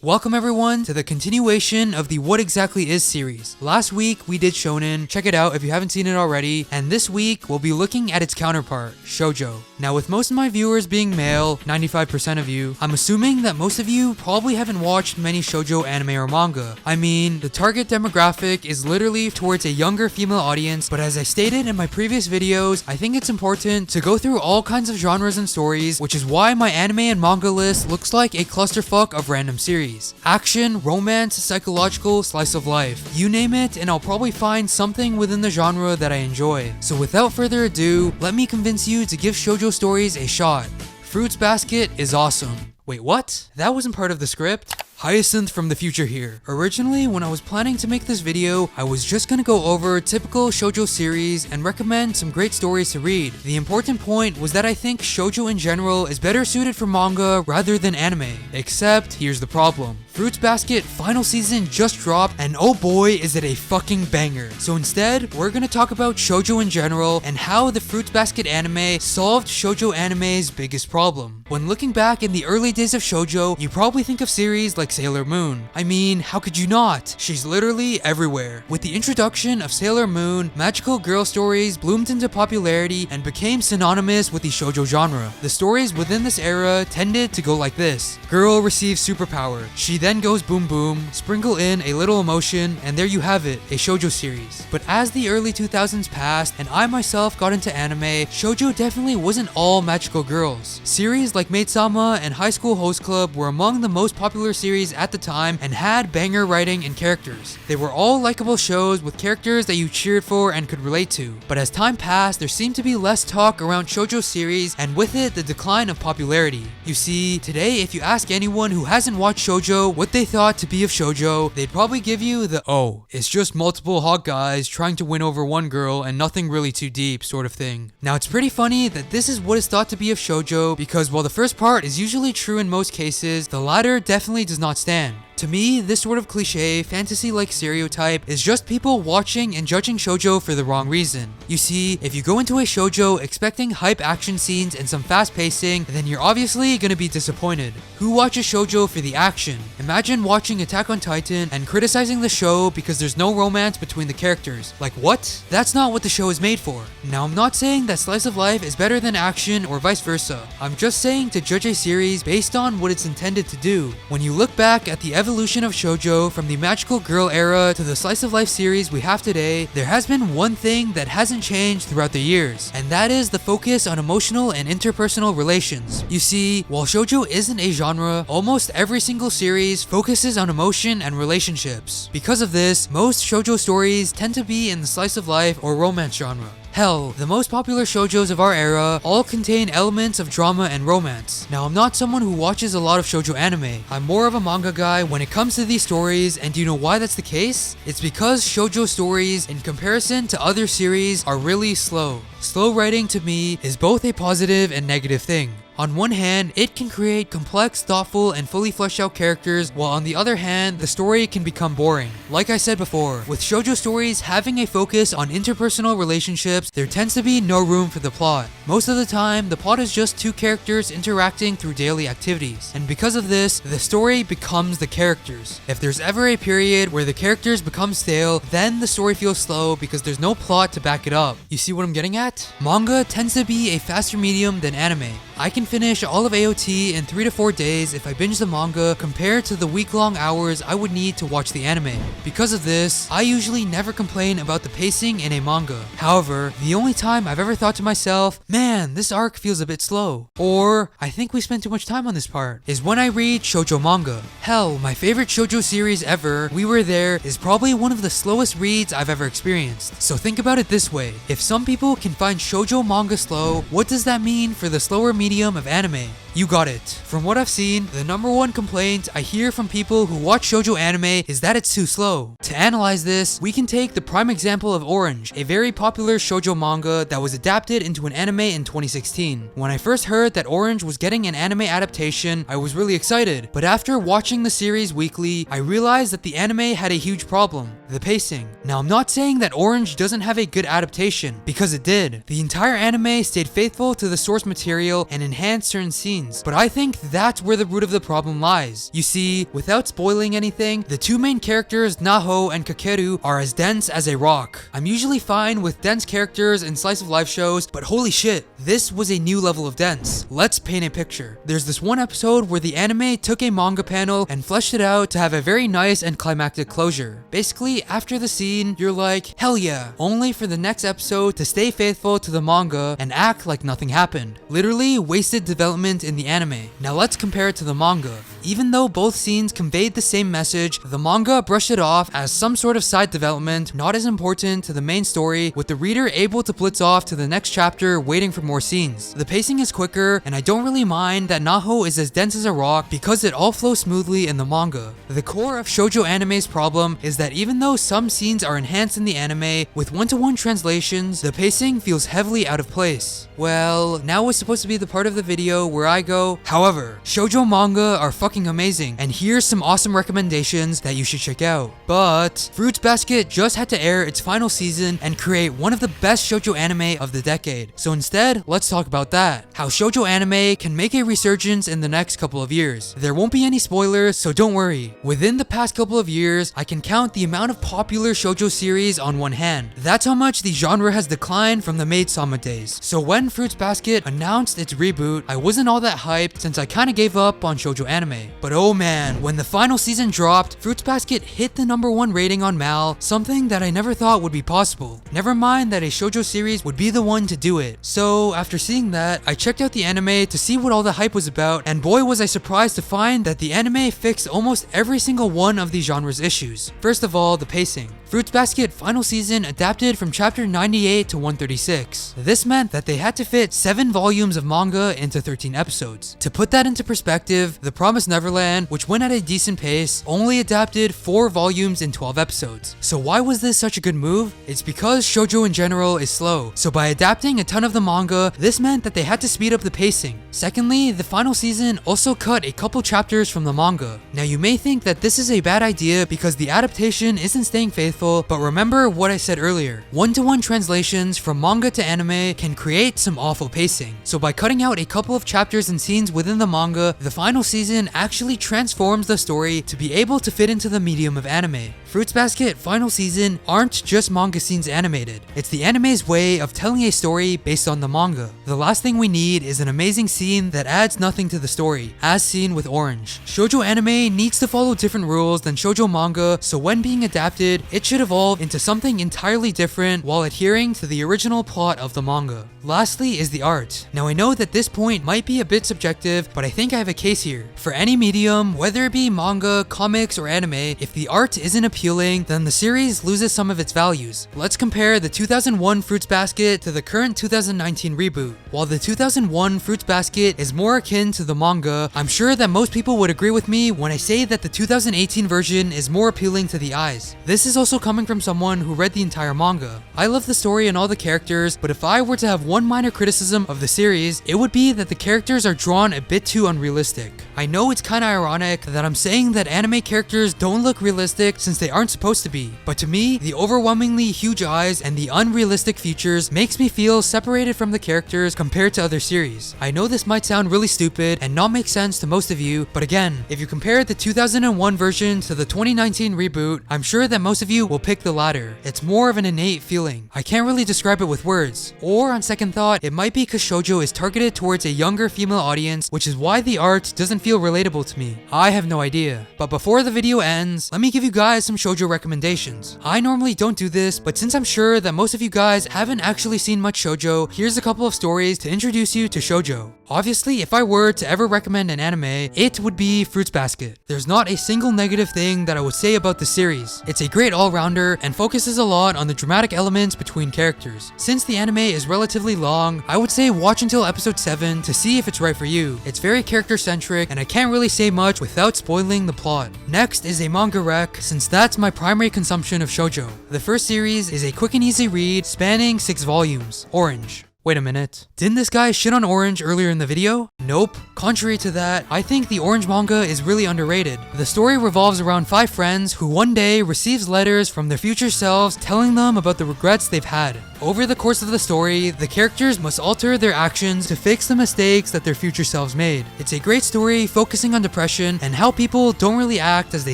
Welcome everyone to the continuation of the What Exactly Is series. Last week we did shonen, check it out if you haven't seen it already, and this week we'll be looking at its counterpart, shoujo. Now with most of my viewers being male, 95% of you, I'm assuming that most of you probably haven't watched many shoujo anime or manga. I mean, the target demographic is literally towards a younger female audience, but as I stated in my previous videos, I think it's important to go through all kinds of genres and stories, which is why my anime and manga list looks like a clusterfuck of random series. Action, romance, psychological, slice of life. You name it, and I'll probably find something within the genre that I enjoy. So without further ado, let me convince you to give shoujo stories a shot. Fruits Basket is awesome. Wait, what? That wasn't part of the script? Hyacinth from the future here. Originally, when I was planning to make this video, I was just gonna go over typical shoujo series and recommend some great stories to read. The important point was that I think shoujo in general is better suited for manga rather than anime. Except, here's the problem. Fruits Basket final season just dropped, and oh boy is it a fucking banger. So instead, we're gonna talk about shoujo in general and how the Fruits Basket anime solved shoujo anime's biggest problem. When looking back in the early days of shoujo, you probably think of series like Sailor Moon. I mean, how could you not? She's literally everywhere. With the introduction of Sailor Moon, magical girl stories bloomed into popularity and became synonymous with the shoujo genre. The stories within this era tended to go like this. Girl receives superpower. She then goes boom boom, sprinkle in a little emotion, and there you have it, a shoujo series. But as the early 2000s passed and I myself got into anime, shoujo definitely wasn't all magical girls. Series like Maid-sama and High School Host Club were among the most popular series at the time and had banger writing and characters. They were all likable shows with characters that you cheered for and could relate to. But as time passed, there seemed to be less talk around shoujo series, and with it, the decline of popularity. You see, today if you ask anyone who hasn't watched shoujo what they thought to be of shoujo, they'd probably give you the, oh, it's just multiple hot guys trying to win over one girl and nothing really too deep sort of thing. Now it's pretty funny that this is what is thought to be of shoujo, because while the first part is usually true in most cases, the latter definitely does not stand. To me, this sort of cliche, fantasy-like stereotype is just people watching and judging shoujo for the wrong reason. You see, if you go into a shoujo expecting hype action scenes and some fast pacing, then you're obviously gonna be disappointed. Who watches shoujo for the action? Imagine watching Attack on Titan and criticizing the show because there's no romance between the characters. Like what? That's not what the show is made for. Now I'm not saying that slice of life is better than action or vice versa. I'm just saying to judge a series based on what it's intended to do. When you look back at the evolution of shoujo from the magical girl era to the slice of life series we have today, there has been one thing that hasn't changed throughout the years, and that is the focus on emotional and interpersonal relations. You see, while shoujo isn't a genre, almost every single series focuses on emotion and relationships. Because of this, most shoujo stories tend to be in the slice of life or romance genre. Hell, the most popular shoujos of our era all contain elements of drama and romance. Now, I'm not someone who watches a lot of shoujo anime. I'm more of a manga guy when it comes to these stories, and do you know why that's the case? It's because shoujo stories, in comparison to other series, are really slow. Slow writing to me is both a positive and negative thing. On one hand, it can create complex, thoughtful, and fully fleshed out characters, while on the other hand, the story can become boring. Like I said before, with shoujo stories having a focus on interpersonal relationships, there tends to be no room for the plot. Most of the time, the plot is just two characters interacting through daily activities, and because of this, the story becomes the characters. If there's ever a period where the characters become stale, then the story feels slow because there's no plot to back it up. You see what I'm getting at? Manga tends to be a faster medium than anime. I can finish all of AOT in 3 to 4 days if I binge the manga compared to the week-long hours I would need to watch the anime. Because of this, I usually never complain about the pacing in a manga. However, the only time I've ever thought to myself, man, this arc feels a bit slow, or I think we spent too much time on this part, is when I read shoujo manga. Hell, my favorite shoujo series ever, We Were There, is probably one of the slowest reads I've ever experienced. So think about it this way, if some people can find shoujo manga slow, what does that mean for the slower medium of anime? You got it. From what I've seen, the number one complaint I hear from people who watch shoujo anime is that it's too slow. To analyze this, we can take the prime example of Orange, a very popular shoujo manga that was adapted into an anime in 2016. When I first heard that Orange was getting an anime adaptation, I was really excited, but after watching the series weekly, I realized that the anime had a huge problem: the pacing. Now, I'm not saying that Orange doesn't have a good adaptation, because it did. The entire anime stayed faithful to the source material and enhanced certain scenes. scenes, but I think that's where the root of the problem lies. You see, without spoiling anything, the two main characters, Naho and Kakeru, are as dense as a rock. I'm usually fine with dense characters in slice of life shows, but holy shit, this was a new level of dense. Let's paint a picture. There's this one episode where the anime took a manga panel and fleshed it out to have a very nice and climactic closure. Basically, after the scene, you're like, hell yeah, only for the next episode to stay faithful to the manga and act like nothing happened. Literally wasted development in the anime. Now let's compare it to the manga. Even though both scenes conveyed the same message, the manga brushed it off as some sort of side development, not as important to the main story, with the reader able to blitz off to the next chapter waiting for more scenes. The pacing is quicker, and I don't really mind that Naho is as dense as a rock because it all flows smoothly in the manga. The core of shoujo anime's problem is that even though some scenes are enhanced in the anime, with one-to-one translations, the pacing feels heavily out of place. Well, now is supposed to be the part of the video where I go, however, shoujo manga are fucking amazing, and here's some awesome recommendations that you should check out. But Fruits Basket just had to air its final season and create one of the best shoujo anime of the decade. So instead, let's talk about that. How shoujo anime can make a resurgence in the next couple of years. There won't be any spoilers, so don't worry. Within the past couple of years, I can count the amount of popular shoujo series on one hand. That's how much the genre has declined from the Maid Sama days. So when Fruits Basket announced its reboot, I wasn't all that hyped since I kinda gave up on shoujo anime. But oh man, when the final season dropped, Fruits Basket hit the #1 rating on Mal, something that I never thought would be possible. Never mind that a shoujo series would be the one to do it. So after seeing that, I checked out the anime to see what all the hype was about, and boy was I surprised to find that the anime fixed almost every single one of the genre's issues. First of all, the pacing. Fruits Basket final season adapted from chapter 98 to 136. This meant that they had to fit 7 volumes of manga into 13 episodes. To put that into perspective, The Promised Neverland, which went at a decent pace, only adapted 4 volumes in 12 episodes. So why was this such a good move? It's because shoujo in general is slow, so by adapting a ton of the manga, this meant that they had to speed up the pacing. Secondly, the final season also cut a couple chapters from the manga. Now you may think that this is a bad idea because the adaptation isn't staying faithful, but remember what I said earlier. One-to-one translations from manga to anime can create some awful pacing. So by cutting out a couple of chapters and scenes within the manga, the final season actually transforms the story to be able to fit into the medium of anime. Fruits Basket final season aren't just manga scenes animated. It's the anime's way of telling a story based on the manga. The last thing we need is an amazing scene that adds nothing to the story, as seen with Orange. Shoujo anime needs to follow different rules than shoujo manga, so when being adapted, it should evolve into something entirely different while adhering to the original plot of the manga. Lastly is the art. Now I know that this point might be a bit subjective, but I think I have a case here. For any medium, whether it be manga, comics, or anime, if the art isn't appealing, then the series loses some of its values. Let's compare the 2001 Fruits Basket to the current 2019 reboot. While the 2001 Fruits Basket is more akin to the manga, I'm sure that most people would agree with me when I say that the 2018 version is more appealing to the eyes. This is also coming from someone who read the entire manga. I love the story and all the characters, but if I were to have one minor criticism of the series, it would be that the characters are drawn a bit too unrealistic. I know it's kinda ironic that I'm saying that anime characters don't look realistic since they aren't supposed to be, but to me, the overwhelmingly huge eyes and the unrealistic features makes me feel separated from the characters compared to other series. I know this might sound really stupid and not make sense to most of you, but again, if you compare the 2001 version to the 2019 reboot, I'm sure that most of you will pick the latter. It's more of an innate feeling. I can't really describe it with words. Or on second thought, it might be because shoujo is targeted towards a younger female audience, which is why the art doesn't feel relatable to me. I have no idea. But before the video ends, let me give you guys some shoujo recommendations. I normally don't do this, but since I'm sure that most of you guys haven't actually seen much shoujo, here's a couple of stories to introduce you to shoujo. Obviously, if I were to ever recommend an anime, it would be Fruits Basket. There's not a single negative thing that I would say about the series. It's a great all-rounder and focuses a lot on the dramatic elements between characters. Since the anime is relatively long, I would say watch until episode 7 to see if it's right for you. It's very character-centric, and I can't really say much without spoiling the plot. Next is a manga rec, since that's my primary consumption of shoujo. The first series is a quick and easy read spanning 6 volumes, Orange. Wait a minute. Didn't this guy shit on Orange earlier in the video? Nope. Contrary to that, I think the Orange manga is really underrated. The story revolves around 5 friends who one day receives letters from their future selves telling them about the regrets they've had. Over the course of the story, the characters must alter their actions to fix the mistakes that their future selves made. It's a great story focusing on depression and how people don't really act as they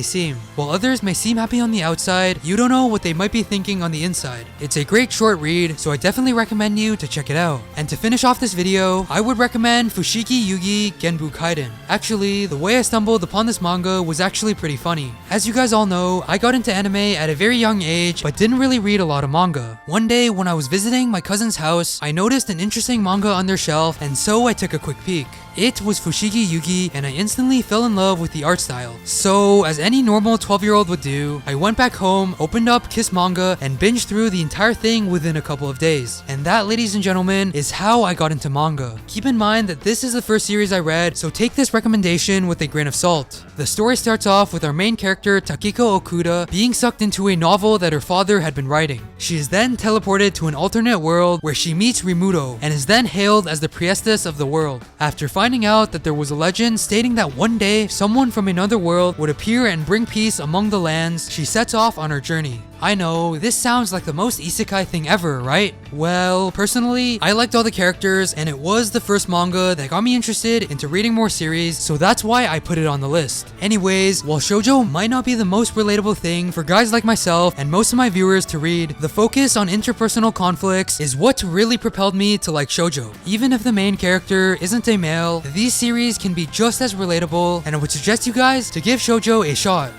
seem. While others may seem happy on the outside, you don't know what they might be thinking on the inside. It's a great short read, so I definitely recommend you to check it out. And to finish off this video, I would recommend Fushigi Yuugi Genbu Kaiden. Actually, the way I stumbled upon this manga was actually pretty funny. As you guys all know, I got into anime at a very young age, but didn't really read a lot of manga. One day when I was visiting my cousin's house, I noticed an interesting manga on their shelf, and so I took a quick peek. It was Fushigi Yuugi, and I instantly fell in love with the art style. So, as any normal 12-year-old would do, I went back home, opened up Kiss Manga, and binged through the entire thing within a couple of days. And that, ladies and gentlemen, is how I got into manga. Keep in mind that this is the first series I read, so take this recommendation with a grain of salt. The story starts off with our main character, Takiko Okuda, being sucked into a novel that her father had been writing. She is then teleported to an alternate world where she meets Rimuto, and is then hailed as the priestess of the world. After finding out that there was a legend stating that one day someone from another world would appear and bring peace among the lands, she sets off on her journey. I know, this sounds like the most isekai thing ever, right? Well, personally, I liked all the characters, and it was the first manga that got me interested into reading more series, so that's why I put it on the list. Anyways, while shoujo might not be the most relatable thing for guys like myself and most of my viewers to read, the focus on interpersonal conflicts is what really propelled me to like shoujo. Even if the main character isn't a male, these series can be just as relatable, and I would suggest you guys to give shoujo a shot.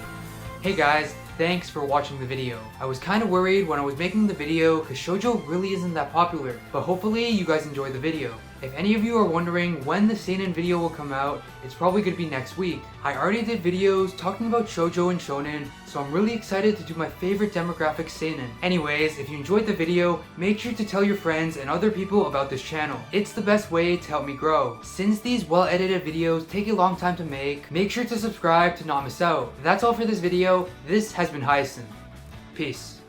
Hey guys, thanks for watching the video. I was kind of worried when I was making the video because shoujo really isn't that popular, but hopefully you guys enjoyed the video. If any of you are wondering when the seinen video will come out, it's probably going to be next week. I already did videos talking about shoujo and shonen, so I'm really excited to do my favorite demographic seinen. Anyways, if you enjoyed the video, make sure to tell your friends and other people about this channel. It's the best way to help me grow. Since these well-edited videos take a long time to make sure to subscribe to not miss out. That's all for this video. This has been Hyacinth. Peace.